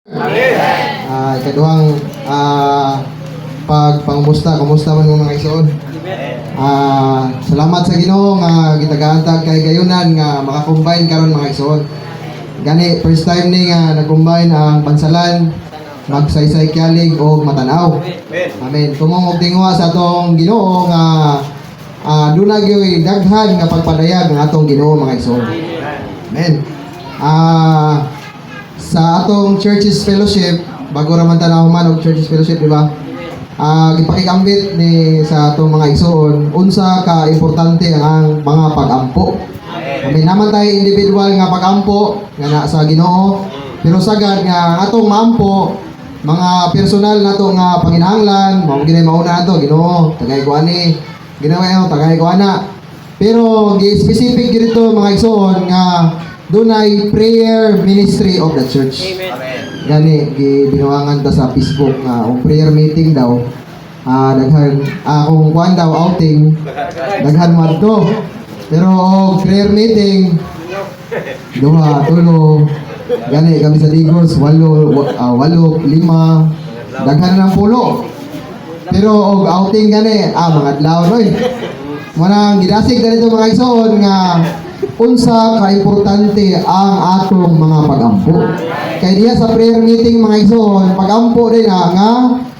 Ikaduhang kumusta man mo mga igsoon? Salamat sa Ginoo nga gitagaantag kay gayunan nga maka-combine karon mga igsoon. Gani first time ni nga nag-combine ang Bansalan, magsaysay kyalig o matanaw. Amen. Tumong og tingwa sa atong Ginoo nga dunay gyud daghan nga pagpadayag ng atong Ginoo mga igsoon. Amen. Sa atong Churches Fellowship, bago raman tanaw man og Churches Fellowship, di ba? Gipakikambit ni sa atong mga igsoon unsa ka importante ang mga pag-ampo. May naman tayo individual nga pag-ampo nga na sa Ginoo, pero sagad nga atong maampo mga personal nato nga panginahanglan, mao ginay mauna nato Ginoo, tagay ko ani, ginawa tagay ko ana. Pero gi-specific dito mga igsoon nga dunay prayer ministry of the church. Amen. Gani binuangan ta sa Facebook nga og prayer meeting daw. Daghan kung kuan daw outing, daghan madto. Pero og prayer meeting duha, tulo. Gani kami sa Digos 8, 5, daghan ng pulo. Pero og outing gani mga adlaw noy. Manang gidasig dito mga igsoon nga unsa ka importante ang atong mga pag-ampo. Kay diha sa prayer meeting mga igsoon, pag-ampo din nga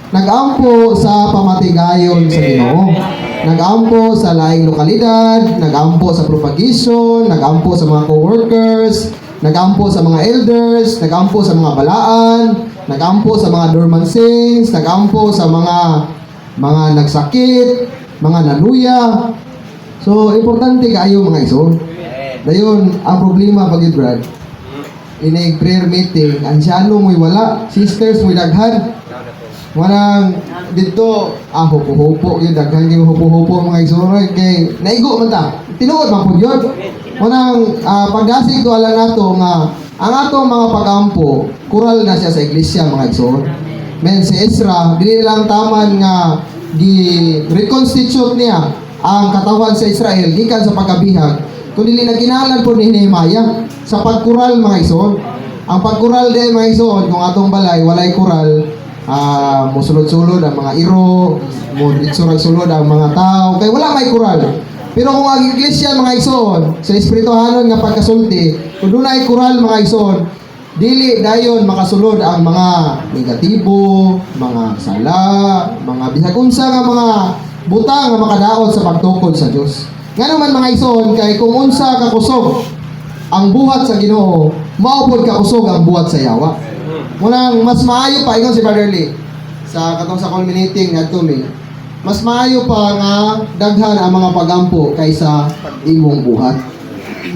nag-ampo sa pamatigayon sa Ginoo. Nag-ampo sa laing lokalidad, nag-ampo sa propagation, nag-ampo sa mga co-workers, nag-ampo sa mga elders, nag-ampo sa mga balaan, nag-ampo sa mga dormansings, nag-ampo sa mga nagsakit, mga naluya. So, importante kaayo mga igsoon. Dayon, ang problema pag Brad, inig prayer meeting, ansyano mo'y wala, sisters mo'y daghan. Wanang dito, hupo-hupo, yung daghan yung hupo-hupo mga igsoon. Kay, naigo man ta, tinuod man po yun. Wanang pagdasig to alam nato nga, ang atong mga pag-ampo, kural na siya sa iglesia mga igsoon. Men, si Ezra, dili lang taman nga, di-reconstitute niya ang katawan sa Israel, gikan sa pagkabihag, kundi naginalan po ni Nehemiah sa pagkural mga igsoon. Ang pagkural din mga igsoon, kung atong balay, walay kural, musulod-sulod ang mga iro, sulod ang mga tao, kaya wala may kural. Pero kung ang iglesia mga igsoon, sa espirituhanon nga pagkasulti, kung doon ay kural mga igsoon, dili dayon makasulod ang mga negatibo, mga sala, mga bisag unsa nga mga butang nga makadaot sa pagtukod sa Dios. Nga naman mga igsoon, kay kung unsa ka kusog ang buhat sa Ginoo, mao pod ka kusog ang buhat sa yawa. Munang mas maayo pa ingon si Brother Lee sa katong sa culminating ngadto mi. Mas maayo pa nga daghan ang mga pagampo kaysa imong buhat.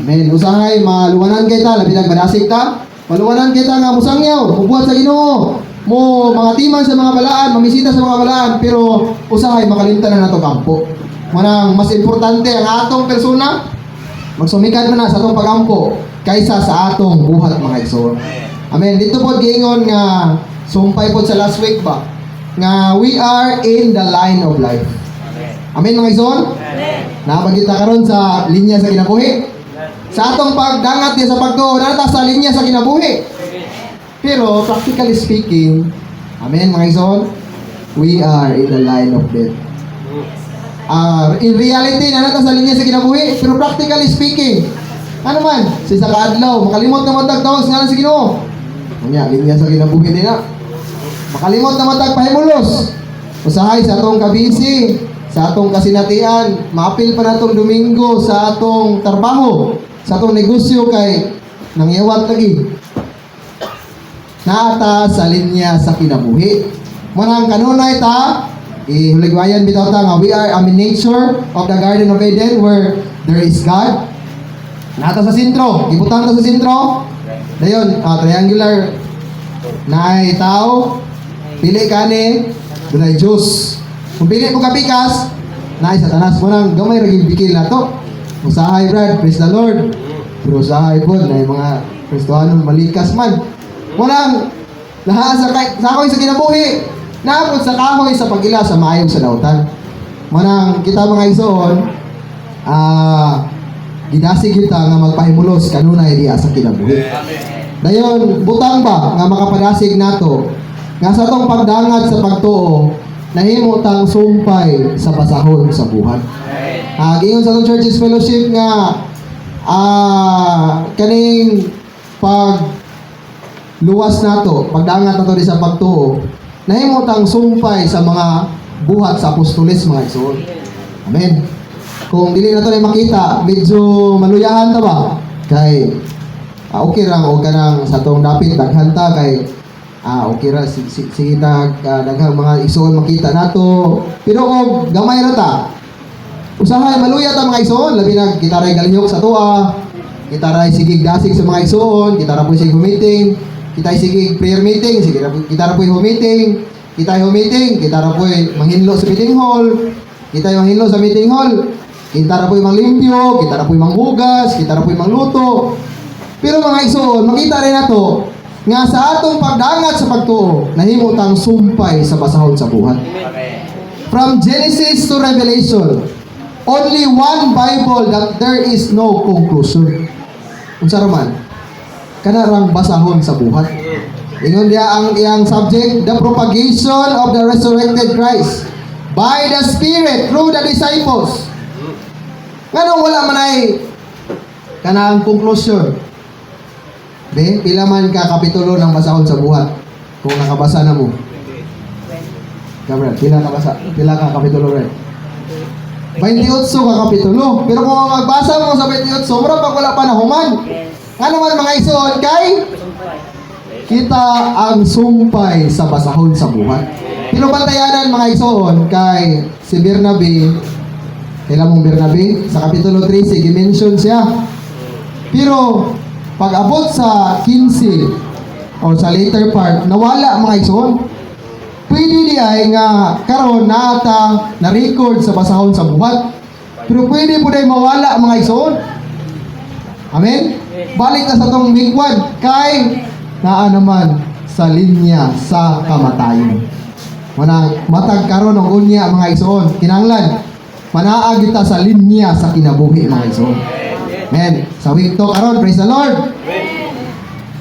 Amen. Usahay maluwanan kay ta, labi nagmadasig ta. Maluwanan kay ta nga musangyaw, mubuhat sa Ginoo. Mo mga timan sa mga balaan, mamisita sa mga balaan, pero usahay makalimtan na nato kampo. Manang mas importante ang atong persona, magsumikad man na sa atong pagampo kaysa sa atong buhat mga igsoon. Amen. Dito po giingon nga sumpay po sa last week ba nga we are in the line of life. Amen mga igsoon. Napagita karon sa linya sa kinabuhi. Sa atong pagdangat niya sa pagtuo, nata sa linya sa kinabuhi. Pero practically speaking, amen mga igsoon, we are in the line of death. In reality, nanata sa linya sa kinabuhi, pero practically speaking, ano man, sa kaadlaw, makalimot na matag tawas nga lang sa Ginoo. Unya, linya sa kinabuhi din na. Makalimot na matag pahimulos. Usahay sa atong kabisi, sa atong kasinatian, maapil pa na atong Domingo sa atong trabaho, sa atong negosyo kay nangyawat lagi. Naata sa linya sa kinabuhi. Manang kanunay ta, huligwayan bitaw ta nga we are a miniature of the Garden of Eden where there is God. Naata sa sentro, ibutang ta sa sentro. Dayon, triangular naay tao, pili kani, dunay Diyos. Kung pili mo kapikas, naay Satanas mo nang gamay raging bikil na to. Usahay Brad, praise the Lord. Pero usahay po, naay mga Kristohanon malikas man. Munang lahat sa kahoy sa kinabuhi, naabot sa kahoy sa pag-ila sa maayong sa dautan. Munang kita mga igsoon, gidasig kita nga magpahimulos kanunay diha sa kinabuhi. Dayon butang ba nga makapadasig nato nga sa tong pagdangad sa pagtuo nahimo tang sumpay sa basahon sa buhat. Giingon sa tong Churches Fellowship nga kaning pag luwas nato, pagdangat nato di sa pagtuo, nahimo tang sumpay sa mga buhat sa apostoles mga igsoon. Amen. Kung dili nato na makita, medyo maluyahan ta ba? Kay okay ra o kanang sa tong dapit daghan ta kay okay ra sige daghang mga igsoon makita nato. Pero kung gamay ra ta, usahay maluya ta mga igsoon, labi na kita ray galihok sa tuwa, kita ray sigig dasig sa mga igsoon, kita ra po sig meeting, kita sigig prayer meeting, sige kita ra po meeting, kita meeting, kita ra po manghinlo sa meeting hall, kita manghinlo sa meeting hall, kita ra po manglimpyo, kita ra po manghugas, kita ra po mangluto. Pero mga igsoon, makita rin nato nga sa atong pagdangat sa pagtuo, nahimo tang sumpay sa basahon sa buhat. From Genesis to Revelation, only one Bible that there is no conclusion. Unsa raman? Kana rang basahon sa buhat. Ingon dia ang iyang subject, the propagation of the resurrected Christ by the Spirit through the disciples. Nganong wala man ay kanang conclusion? Pila man ka kapitulo ng basahon sa buhat kung nakabasa na mo? Gabriel, pila ka kapitulo rin? 28 ka kapitulo. Pero kung magbasa mo sa 28, mura pag wala pa nahuman. Ano man mga igsoon kay kita ang sumpay sa basahon sa buhat. Pero bantayanan mga igsoon kay si Bernabe, kailan mong Bernabe? Sa kapitulo 3, sige mention siya. Pero pag abot sa 15 o sa later part, nawala mga igsoon. Pwede di ay nga karon nata na-record sa basahon sa buhat. Pero pwede po day mawala mga igsoon. Amen? Balik na sa tong migwan kay naa naman sa linya sa kamatayon. Matag karon ang unya mga igsoon. Kinahanglan manaa kita sa linya sa kinabuhi mga igsoon. Amen. Sa week to karon, praise the Lord.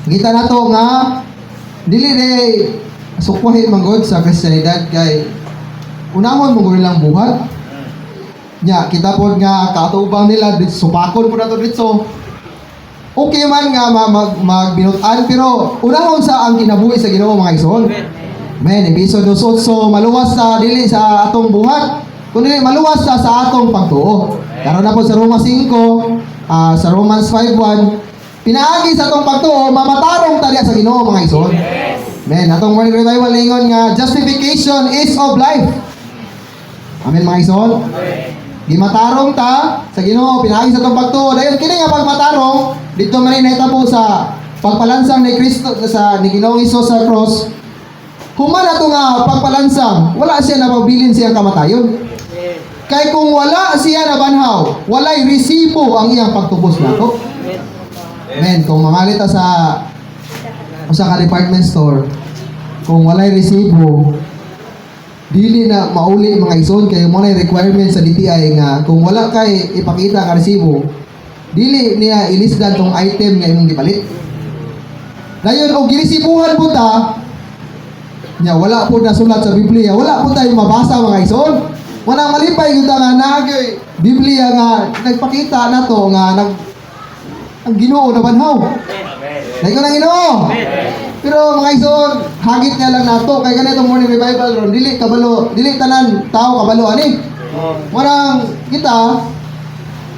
Kita nato nga dili day sukwahi manggod sa Kristiyanidad kay unahon mo lang buhat. Nya kita pod nga katubang nila supakon po nato dito. Okay man nga magbinutan pero unahon sa ang kinabuhi sa Ginoo mga igsoon. Amen. Episode 8 maluwas sa dili sa atong buhat kundi maluwas sa atong pagtuo. Karon na po sa Roma 5 sa Romans 5:1, pinaagi sa atong pagtuo, mamatarong tali sa Ginoo mga igsoon. Amen. Atong morning revival ingon nga justification is of life. Amen mga igsoon. Gimatarong ta sa Ginoo, pinaagi sa atong pagtuo. Dayon kini nga pagmatarong dito man nahitabo sa pagpalansang ni Kristo sa ni Ginoong Hesus sa cross. Human ato nga pagpalansang, wala siya napabilin siyang kamatayon. Kay kung wala siya na banhaw, walay resibo ang iyang pagtubos nato. Amen. Kung mamalit sa ka department store, kung walay resibo, dili na mauli mga igsoon kay mo na requirement sa DTI nga kung wala kay ipakita ang resibo, dili niya ilisdan tong item nga imong gipalit. Dayon og giresibuhan po ta, nya wala po na sulat sa Biblia, wala po tayo mabasa mga igsoon. Wanang malipay yung nga nagay Biblia nga nagpakita na to nga ang Ginoo na banhaw. Amen. Ko ng Ginoo. Pero mga igsoon, hagit nga lang nato kay ganitong morning revival ron dili kabalo, dili tanan tao kabalo ani. Wanang kita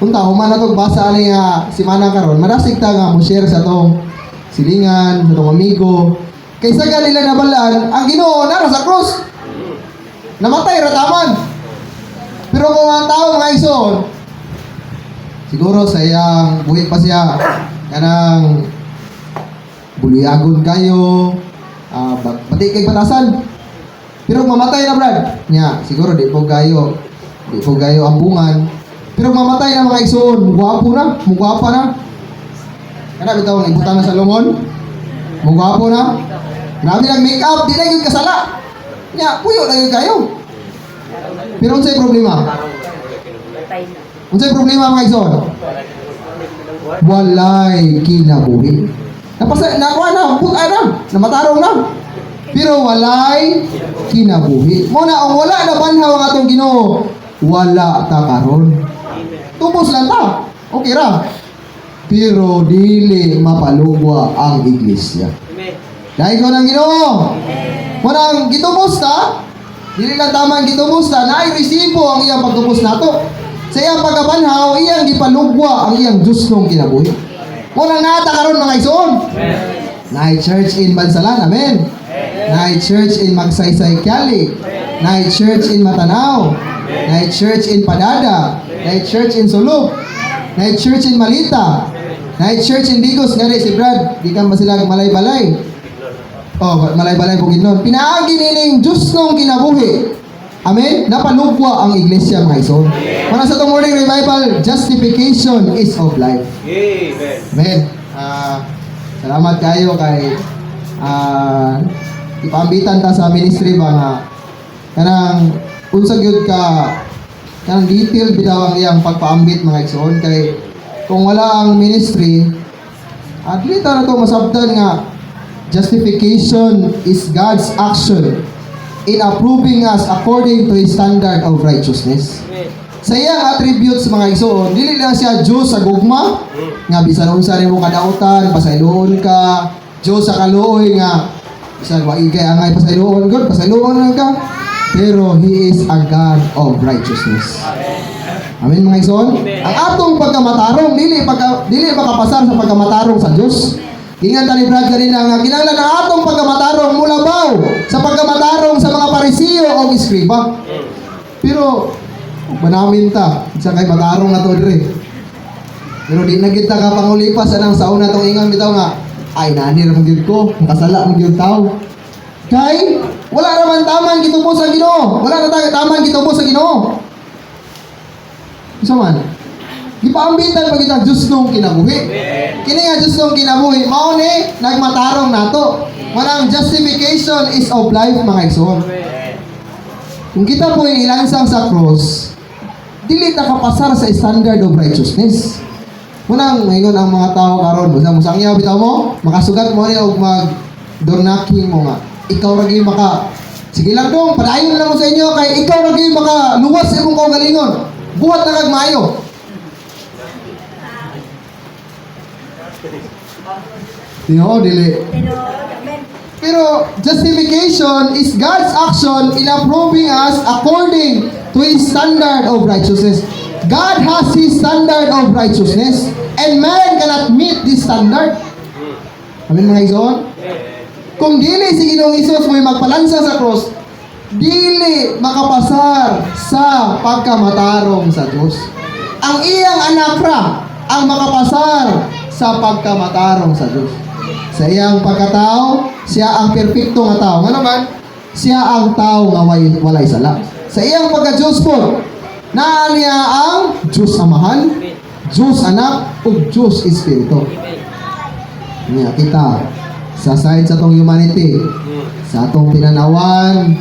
punta human na to basa ani nga semana karon, marasig ta nga mo share sa tong silingan, sa tong amigo. Kaysa ganila nabalaan, ang Ginoo na sa cross. Namatay ra taman. Pero kung ang tao mga igsoon, siguro sa iyang buhi pa siya, kanang buliyagon kayo, pati kay batasan. Pero mamatay na brad, nya siguro di po gayo ambungan. Pero mamatay na mga igsoon, mugwapo na. Kana bitaw ang ibutan na sa lungon, mugwapo na. Grabe lang make up, di na yung kasala. Nya, puyo na yung kayo. Pero unsay problema? Unsay problema mga igsoon? Walay kinabuhi. Nakuha na, buta na, namatarong na. Pero walay kinabuhi. Muna, ang wala na banhaw ang atong Ginoo, wala ta karon. Tubos lang ta. Okay ra. Pero dili mapalugwa ang iglesia. Dahil ko ng Ginoo. Muna, ang gitubos ta, dili lang tama ang gitubos ta, na ay resibo ang iyang pagtubos nato. Sa iyang pagkabanhaw, iyang gipalugwa ang iyang Diyos nung kinabuhi. Muna nata karon mga igsoon. Night church in Bansalan, amen. Night church in Magsaysay Kiali. Night church in Matanao. Night church in Padada. Night church in Sulub. Night church in Malita. Night church in Digos. Ngari si Brad, di ka ba sila malay-balay? Oh, malay-balay po ginoon. Pinaagi nining Diyos nung kinabuhi. Amen? Napalugwa ang iglesia mga ison. Para sa itong morning revival, justification is of life. Amen. Salamat kayo kay ipambitan ta sa ministry ba nga kanang unsag gyud ka kanang detail bitaw ang iyang pagpaambit mga igsoon kay kung wala ang ministry dili ta na to masabtan nga justification is God's action in approving us according to His standard of righteousness. Sa iyang attributes mga igsoon, dili lang siya Diyos sa gugma nga bisan unsa nimo kadautan, pasayloon ka, Diyos sa kaluoy nga bisan wa igay angay pasayloon gud, pasayloon lang ka. Pero He is a God of righteousness. Amen mga igsoon. Ang atong pagkamatarong dili makapasar sa pagkamatarong sa Dios. Ingat ni Brad kanina nga kinahanglan ang atong pagkamatarong mulabaw sa pagkamatarong sa mga parisiyo o iskriba. Pero manamin ta sa kay matarong na to dire. Pero di na kita ka pangulipas anang sauna tong ingang bitaw nga ay nani ra magyud ko, makasala magyud tao. Kay wala ra man tamang gitubos sa Ginoo. Wala na tamang gitubos sa Ginoo. Isa man. Gipaambitan pag kita Diyos nung kinabuhi. Kini nga Diyos nung kinabuhi, mao ni nagmatarong nato. Manang justification is of life mga igsoon. Kung kita po ilansang sa cross, dili ta kapasar sa standard of righteousness. Munang ngayon ang mga tao karon, musang yaw bitaw mo, makasugat mo ni og mag door-knocking mo nga. Ikaw ra gyud maka sige lang dong, padayon lang mo sa inyo kay ikaw ra gyud maka luwas sa imong kaugalingon. Buhat na kag maayo. Dili. Pero justification is God's action in approving us according to His standard of righteousness. God has His standard of righteousness and man cannot meet this standard. Amen mga igsoon? Kung dili si Ginoong Hesus may magpalansa sa cross, dili makapasar sa pagkamatarong sa Diyos. Ang iyang anak ra ang makapasar sa pagkamatarong sa Diyos. Sa iyang pagkatao, siya ang perpekto nga tao. Nga naman, siya ang tao nga walay sala. Sa iyang pagka-Diyos po, naa niya ang Diyos Amahan, Diyos Anak, o Diyos Espiritu. Niya kita, sa side sa tong humanity, sa atong pinanawan,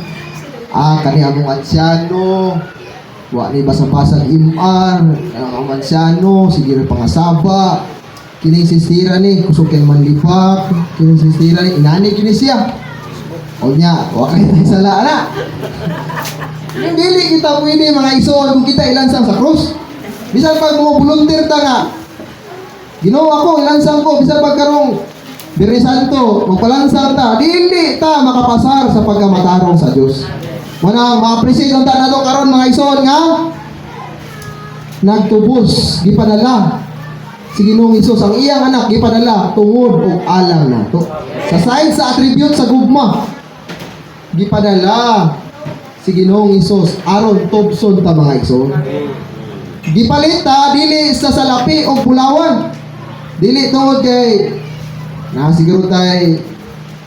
kani among ansyano, wa ni basa-basag imar, ang ansyano, sige rin pangasaba, kining sistira ni kusog kay manlipak, kining sistira ni inani kini siya. O nya, wa kay tayo sala na. Dili kita pwede mga igsoon kung kita ilansang sa krus. Bisan pag mo volunteer ta nga. Ginoo ako ilansang ko bisan pag karong Biri Santo, magpalansang ta, dili ta makapasar sa pagkamatarong sa Dios. Muna ma-appreciate ang ta nato karon mga igsoon nga nagtubos gipadala si Ginoong Hesus ang iyang anak gipadala tungod og alang nato. Sa side sa attribute sa gugma, gipadala si Ginoong Hesus aron tubson ta mga igsoon. Gipalit ta dili sa salapi o bulawan. Dili tungod kay siguro tay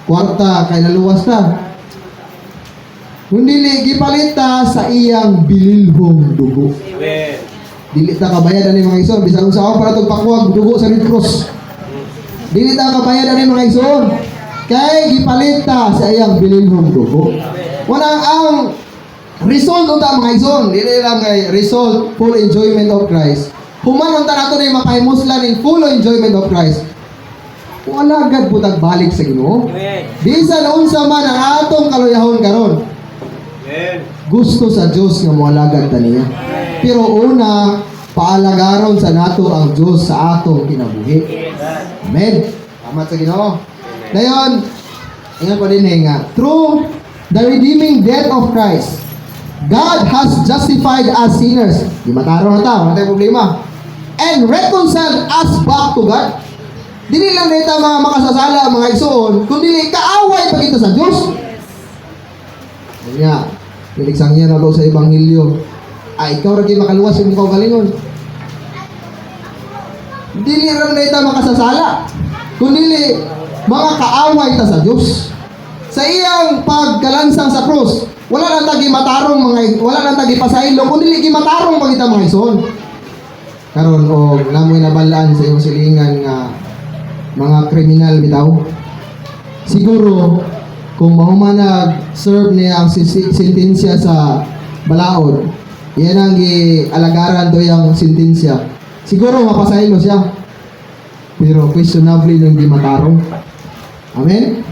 kwarta kay naluwas ta. Kundi gipalit ta sa iyang bililhong dugo. Amen. Dili ta kabayad ani mga igsoon bisan unsa ako para tong pakuwag dugo sa Red Cross. Dili ta kabayad ani mga igsoon kay gipalit ta sa iyang bililhong dugo. Wala ang result unta mga igsoon, dili lang kay result full enjoyment of Christ. Human unta nato ni mapahimuslan in full enjoyment of Christ. wala gad butag balik sa Ginoo. Bisan unsa man ang atong kaluyahon karon. Gusto sa Dios nga moalagad ta niya. Pero una, paalagaron sa nato ang Dios sa atong kinabuhi. Amen. Salamat sa Ginoo. Dayon, ingon pa din nga, through the redeeming death of Christ, God has justified us sinners. Di matarong na ta, wala tayong problema. And reconciled us back to God. Dili lang dito mga makasasala, mga isuon, kundi kaaway pa kita sa Diyos. Kanya, piligsang niya na to sa Ebanghelyo. Ay, ikaw rin makaluwas yung ikaw galingon. Dili lang dito makasasala, kundi mga kaaway ta sa Diyos. Sa iyang pagkalansang sa krus, wala nang tagi matarong wala nang tagi pasaylo, kundi gimatarong pa kita mga ison. Karon og namoy nabalaan sa iyong silingan nga mga kriminal bitaw. Siguro kung mahuman nag-serve niya ang sentensya sa balaod, yan ang gialagaran to yung sentensya. Siguro mapasaylo siya. Pero questionably nang di matarong. Amen?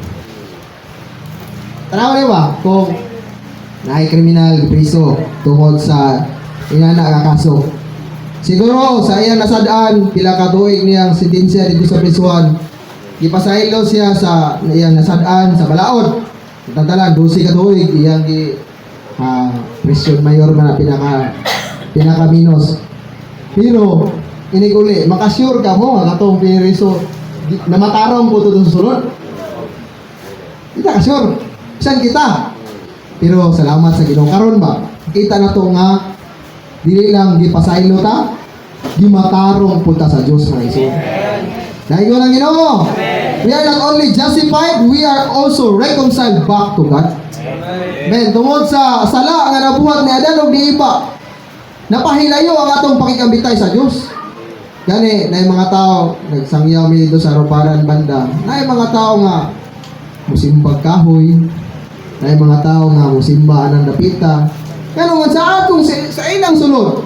Tanaw niyo ba? Kung naay kriminal, priso, tungkol sa inana kakaso. Siguro, sa iyang nasadaan, pila ka tuig niyang sentensya dito sa prisuan, ipasahilo siya sa iyang nasadaan sa balaod. Tatalan, 12 ka tuig, iyang prison mayor man na pinaka minus. Pero, iniguli, makasure ka mo, katong pinireso, na matarong po ito susunod. Kita kasure. Saan kita? Pero salamat sa Ginoo karon ba? Kita na to nga dili lang gipasaylo ta, gimatarong punta sa Dios mga iso. Dahil ko lang Ginoo. We are not only justified, we are also reconciled back to God. Amen. Tungod sa sala nga nabuhat ni Adan ug ni Eva, napahilayo ang atong pakikambitay sa Dios. Gani, na mga tao nagsangyaw mi dito sa Ruparan banda. Na mga tao nga musimbag kahoy, na mga tao nga musimba anang dapita. Kano man sa atong sa ilang sulod.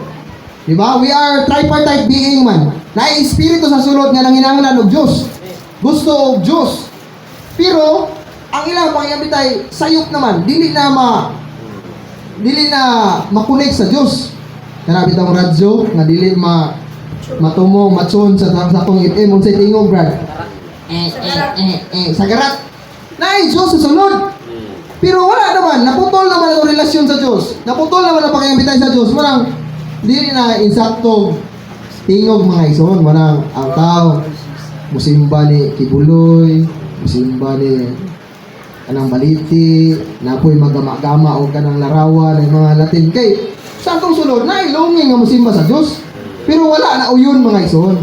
Di ba? We are tripartite being man. Na espiritu sa sulod nga nanginahanglan og Dios. Gusto og Dios. Pero ang ilang pakiyambitay sayop naman, dili na makunik sa Dios. Kana bitang radyo nga dili matumong matson sa sakong FM unsay tingog brad. Sagarat. Naay Dios sa sulod. Pero wala naman, naputol naman ang relasyon sa Diyos. Naputol naman ang pakiyambitay sa Diyos. Marang, hindi na insakto tingog mga ison. Marang, ang tao, musimba ni Kibuloy, musimba ni kanang baliti, napoy magama-gama o kanang larawan, ng mga Latin. Kay, sa atong sulod, nailongin nga musimba sa Diyos. Pero wala na uyon mga ison.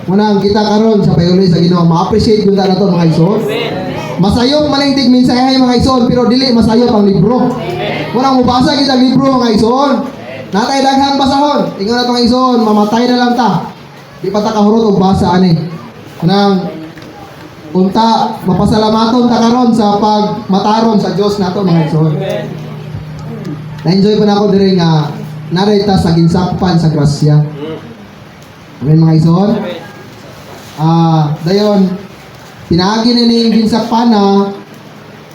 Marang, kita karon sa payuloy sa Ginoo, ma-appreciate yung na to mga ison. Masayop maning mensahe mga ison, pero dili masayop ang libro. Walang mubasa kita libro mga ison. Natay daghang basahon. Ingon na to mga ison, mamatay na lang ta. Di pa ta kahurot og basa ani. Nang unta mapasalamaton ta karon sa pagmataron sa Dios nato mga ison. Na-enjoy pa na ako diri nga naray ta sa ginsakpan sa grasya. Amen mga ison. Dayon pinaagi na ni ginsakpan na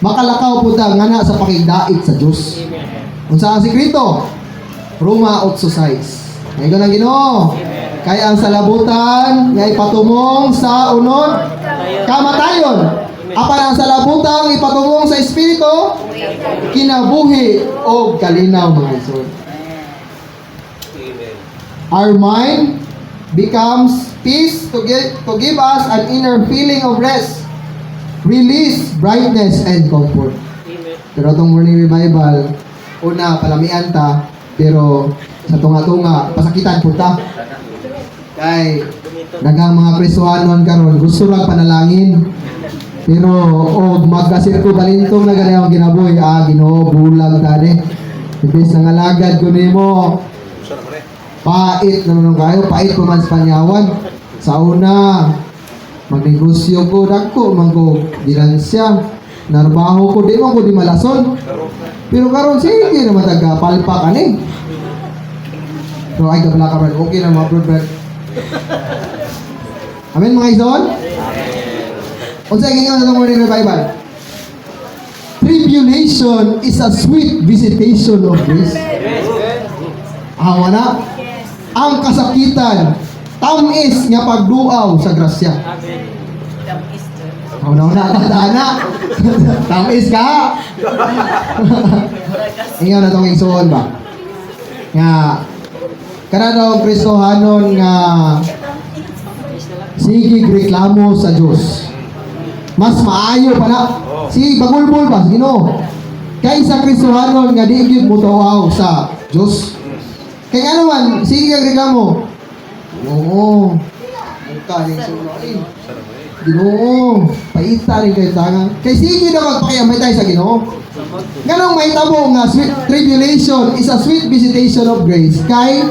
makalakaw po ta nga na sa pakigdait sa Diyos. Unsa ang sikreto? Roma 8:6. Ngayon ko ng Ginoo. Kaya ang salabutan nga ipatumong sa unod kamatayon. Apan ang salabutang ipatumong sa Espiritu kinabuhi o kalinaw mga isod. Our mind becomes peace to give us an inner feeling of rest, release, brightness, and comfort. Pero itong morning revival, una, palamian ta, pero sa tunga-tunga, pasakitan po ta. Kay, nagang mga presuhanon karon gusto lang panalangin. Pero, magkasirko balintong na ganyan ang ginaboy, Ginoo, bulag tani. Ibis ng alagad ko nimo. Pait naman kayo, pait pa man sa panyawan. Sa una, magnegosyo ko, dako, mangko, dilansya, narbaho ko, di man ko di malason. Pero karon sige naman taga-palpa ka ni. So, ay, kabala ka, okay na mga brother. Amen mga ison? Unsa gingon sa morning revival? Tribulation is a sweet visitation of grace. Awa na. Ang kasakitan, tamis nga pagduaw sa grasya. Oh, na. Tamis ka. Ingon na tong igsoon ba? Nga kana daw Kristohanon nga sige reklamo sa Dios. Mas maayo pa na. Si bagulbol ba, Ginoo. Kaysa Kristohanon nga di gyud motuaw sa Dios. Kay ano man, sige kang reklamo. Oo. Ang kaling sunoin. Ginoo, paita rin kayo tangan. Kay sige na magpakiamay tayo sa Ginoo. Ganong may tabo nga sweet tribulation is a sweet visitation of grace. Kay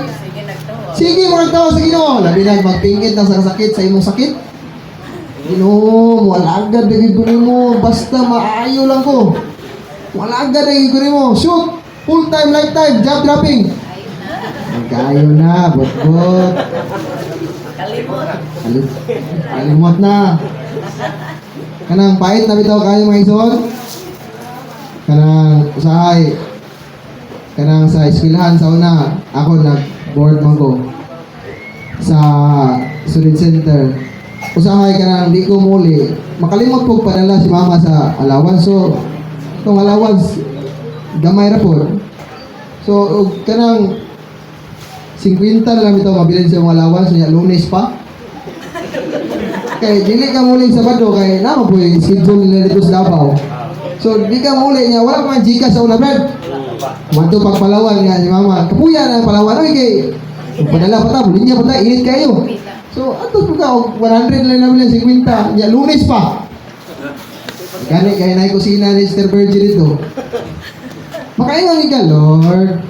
sige mo nagtawa sa Ginoo. Labi na magpingit na sa sakit sa imong sakit. Ginoo, wala agad dagig ko mo. Basta maayo lang ko. Wala agad dagig ko mo. Shoot, full time, lifetime, job dropping. Magkayo na, bot-bot. Kalimot na. Kanang pait na bitaw kayo mga ison. Kanang usahay. Kanang sa eskwelahan sa una, ako nag-board man ko sa student center. Usahay kanang di ko muli. Makalimot po padala si mama sa allowance. So, itong allowance, gamay ra po. So, kanang 50 lang ito mabilin sa mga allowance niya, Lunes pa. Kay dili ka muli sa Sabado kay nama po yung schedule nila dito sa Davao. So di ka muli niya, wala pa man Gcash sa una bread. Manto pagpalawan nga si mama. Kapuya na palawan oy kay padala pa ta, bulinya pa ta, init kayo. So ato po ka 100 lang namin 50, niya Lunes pa. Gani kay nay kusina ni Mr. Virgin dito. Makaingon ka, Lord.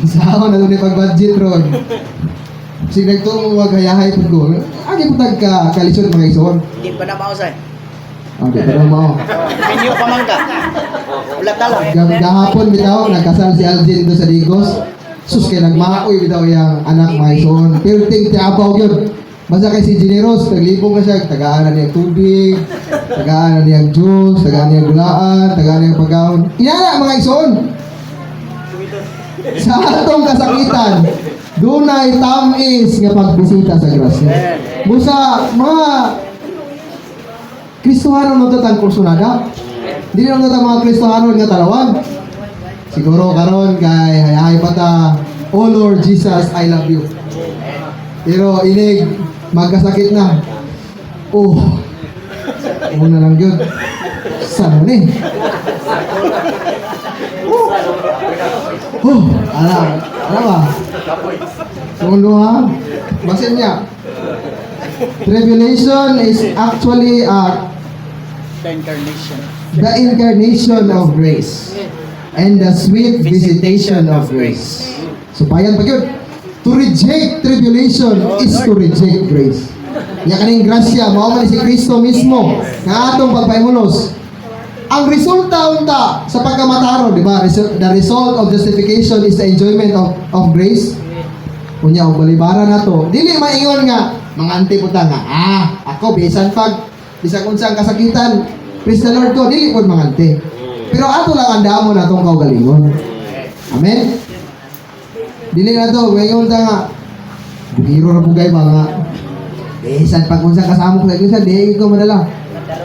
Sa ako na doon pag-budget ron. Sige nagtong wagayahay po ko. Agi po tagka kalisod mga ison. Hindi pa na mausay. Di pa na mao. Menu pa man ka. Ulat na lang. Gahapon bitaw, nagkasal si Alvin doon sa Digos. Sus kay nagmaoy bitaw yung anak mga ison. Pero ting tiabaw yun. Basta kay si Generos, naglibong na siya. Tagaan na niya tubig, tagaan na niya juice, tagaan niya gulaan, tagaan niya pagkaon. Inala mga ison. Sa atong kasakitan, dunay tamis nga pagbisita sa grasya. Busa mga Kristohanon no tatang kursunada. Dili lang tatang mga Kristohanon nga talawan. Siguro karon kay hayahay pa ta, oh Lord Jesus, I love you. Pero inig magkasakit na. Oh. Una lang yun. Saan ni? Ala ba? Segundo ha? Basin niya. Tribulation is actually the incarnation of grace and the sweet visitation of grace. So payan pa yun. To reject tribulation is to reject grace. Ya kaning grasya, mao man si Kristo mismo nga atong pagpaimulos. Ang resulta unta sa pagkamataro, di ba? The result of justification is the enjoyment of grace. Kunya og balibara nato. Dili maingon nga mga anti puta nga, ako bisan bisag unsang kasakitan, praise the Lord ko, dili pod mga anti. Pero ato lang andamo natong kaugalingon. Amen. Dili na to, ngayon ta nga bugiro ra pugay mga bisan pag unsang kasama ko sa iglesia, di ko madala.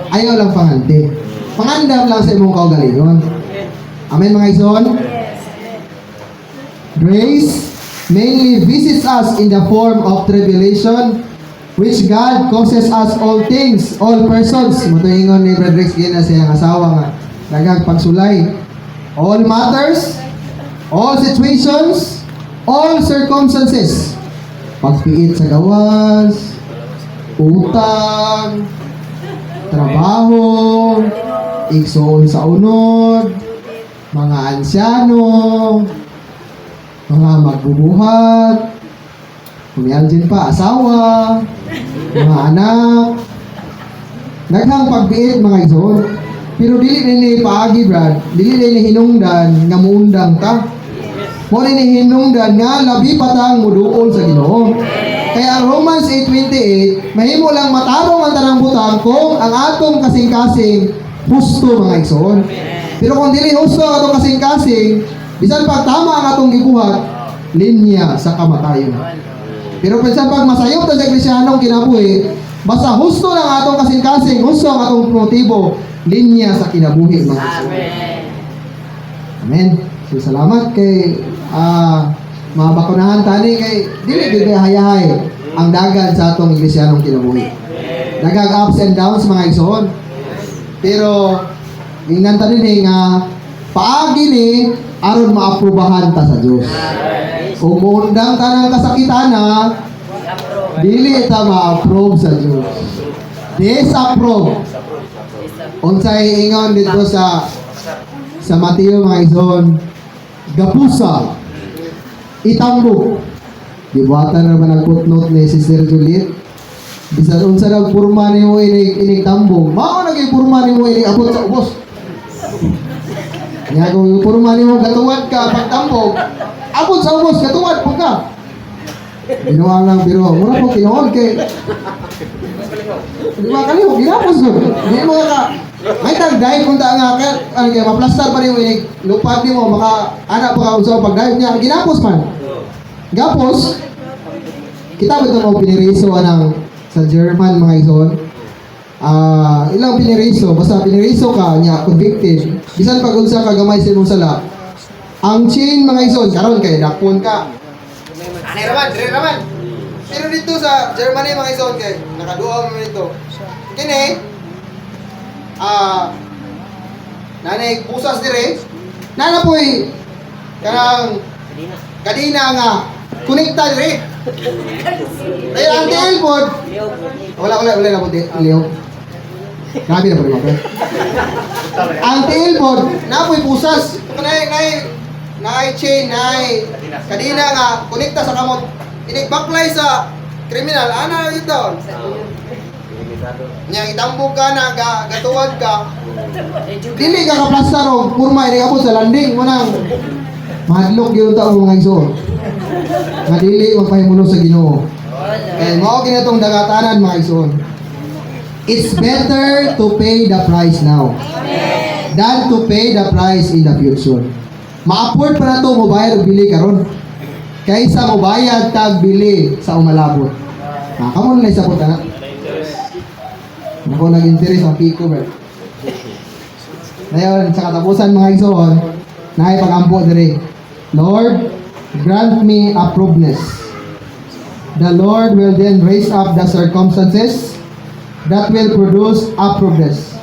Ayaw lang panganti. Pangandam lang sa imong kaugalingon. Amen mga ison? Grace mainly visits us in the form of tribulation, which God causes us all things, all persons. Matuingon ni Frederick Gina sa iyang asawa nga daghang pagsulay. All matters, all situations, all circumstances. Pagpiit sa gawas, utang, trabaho, igsoon sa unod, mga ansyano, mga magbubuhat, kumialjin pa, asawa, mga anak, daghang pagbiit mga igsoon. Pero dili na ni paagi, Brad, dili na ni hinungdan nga muundang ta. mo ni hinungdan nga labi patang muduol sa Ginoo. Kaya ang Romans 8:28, mahimo lang matarong ang tanang butang kung ang atong kasing-kasing husto mga igsoon. Pero kung dili husto ang atong kasing-kasing, bisan pag tama ang atong gibuhat, linya sa kamatayon. Pero bisan pag masayop ta sa Kristiyanong kinabuhi, basta husto lang ang atong kasing-kasing, husto ang atong motibo, linya sa kinabuhi mga igsoon. Amen. So, salamat kay mga bakunahan tani kay dili gyud hayahay ang dagan sa atong Iglesianong kinabuhi. Dagag ups and downs mga igsoon. Pero ingnan ta dinhi nga paagi ni aron maaprubahan ta sa Dios. Kung muundang tanang kasakitan na dili ta ma-approve sa Dios. Disapprove. Unsay ingon dito sa Mateo mga igsoon, gapusa, itambog. Gibuhatan naman ang footnote ni Sister Juliet. Bisan unsa nang purma nimo ining tambog, mao naging purma nimo ining abot sa ubos. Nya kung purma nimo gatuwad ka pagtambog, abot sa ubos gatuwad pud ka. Binuang lang biro, mura po kinuod kay. Di ba kaliho ginapos ko. Di mo ka may tagday kung ta nga ano kay maplastar pa nimo ining lupad nimo maka ana pa ka usaw pagdayon niya ginapos man. Gapos kita ba mo piniriso anang sa German mga igsoon. Ilang piniriso, basta piniriso ka niya convicted. Bisan pag unsa ka gamay sa imong sala. Ang chain mga igsoon karon kay dakpon ka. Ani raman. Pero dito sa Germany mga igsoon kay nakaduha mo dito. Kini nanay pusas dire. Nana poy kanang kadina nga konekta dire. Dahil ang telepon wala na po Leo. Grabe na po naman. Ang telepon na po'y pusas. Nay chain, nay kadina nga konekta sa kamot. Baklay sa kriminal. Ana ito. Nya itambog ka na gatuwad ka. Dili ka kaplastar o purma inikabot sa landing mo nang mahadlok yung taong mga igsoon. Nga dili magpahimulo sa Ginoo. Kaya mao kinatong dagatanan mga igsoon. It's better to pay the price now than to pay the price in the future. Ma-afford pa na to mo bayad og bili karon kaysa mo bayad tag bili sa umalabot. Kamo na isa po na. Ako nag-interest ang Pico, bro. Ngayon, sa katapusan mga igsoon, nakipag-ampo dire. Lord, grant me approvedness. The Lord will then raise up the circumstances that will produce approvedness.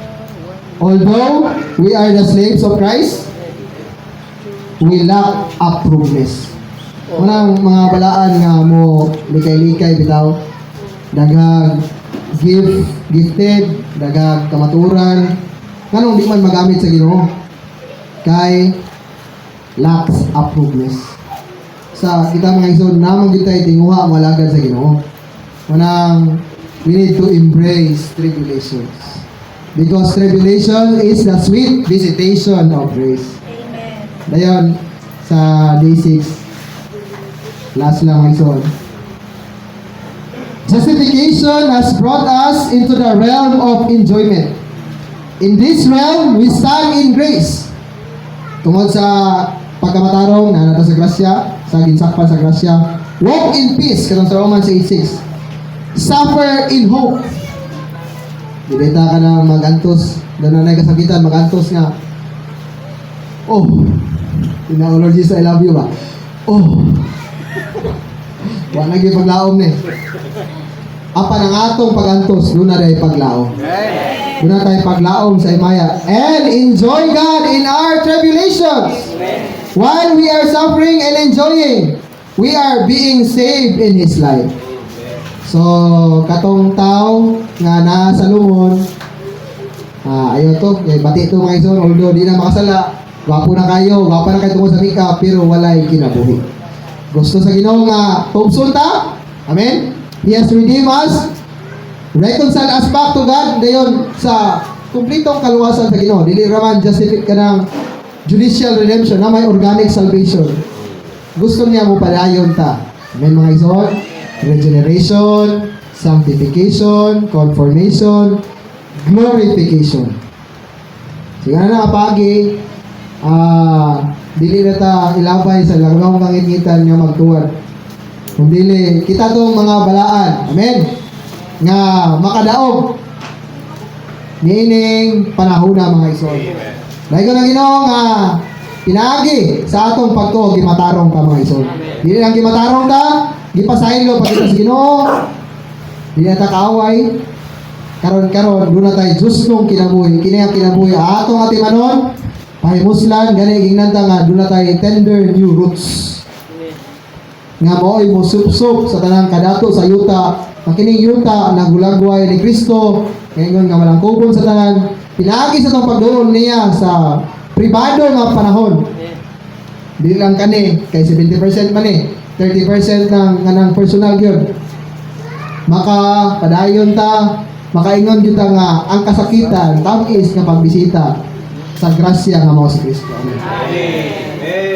Although we are the slaves of Christ, we lack approvedness. Unang mga balaan nga mo likay-likay bitaw, daghang gifted, daghang kamaturan, nganong di man magamit sa Ginoo kay lacks approvedness. Sa kita mga igsoon namang gitay tinguha malagad sa Ginoo. Unang we need to embrace tribulations because tribulation is the sweet visitation of grace. Dayon sa day 6 last lang mga igsoon. Justification has brought us into the realm of enjoyment. In this realm, we stand in grace. Tungod sa pagkamatarong na nata sa grasya, sa ginsakpan sa grasya, walk in peace, katong sa Romans 8:6. Suffer in hope. Dibeta ka na mag-antos, doon na kasakitan, mag-antos nga. Oh, Lord Jesus, I love you ba? Oh, wala naging paglaom ni. Apa ng atong pagantos, doon na tayo paglaom. Doon na tayo paglaom sa imaya. And enjoy God in our tribulations. While we are suffering and enjoying, we are being saved in His life. So, katong tao nga nasa lumon, ayaw to, bati ito mga igsoon, although di na makasala, gwapo na kayo tungkol sa makeup, pero walay kinabuhi. Gusto sa Ginoo nga tubson ta. Amen. He has redeemed us, reconciled us back to God. Dayon sa kumplitong kaluwasan sa Ginoo. Dili raman justified ka ng judicial redemption na may organic salvation. gusto niya mo padayon ta. Amen mga igsoon. Regeneration, sanctification, confirmation, glorification. Sige na kapagi, dili na ta ilabay sa lagawang kangitan nga magtuwad. Kung dili, kita tong mga balaan. Amen. Nga makadaog. Niining panahona mga igsoon. Dahil ko na Ginoo nga pinagi sa atong pagtuo gimatarong ta mga igsoon. Dili lang gimatarong ta, gipasaylo pagkita sa Ginoo. Dili na ta kaaway. Karon doon na tayo Diyos nung kinabuhi. Kini ang kinabuhi atong atimanon. Pahimuslan, gani gingnan ta nga doon na tayo tender new roots. Nga mo'y mo sup-sup sa tanang kadato sa yuta. Ang kining yuta nagulagway ni Kristo. Ngayon nga malangkubon sa tanan. Pinagi sa itong pagdoon niya sa pribado nga panahon. Di lang kani, kay 70% man 30% ng personal yun. Maka padayon ta, makaingon kita nga ang kasakitan, tamis nga pagbisita sa grasya nga mao si Kristo. Amen.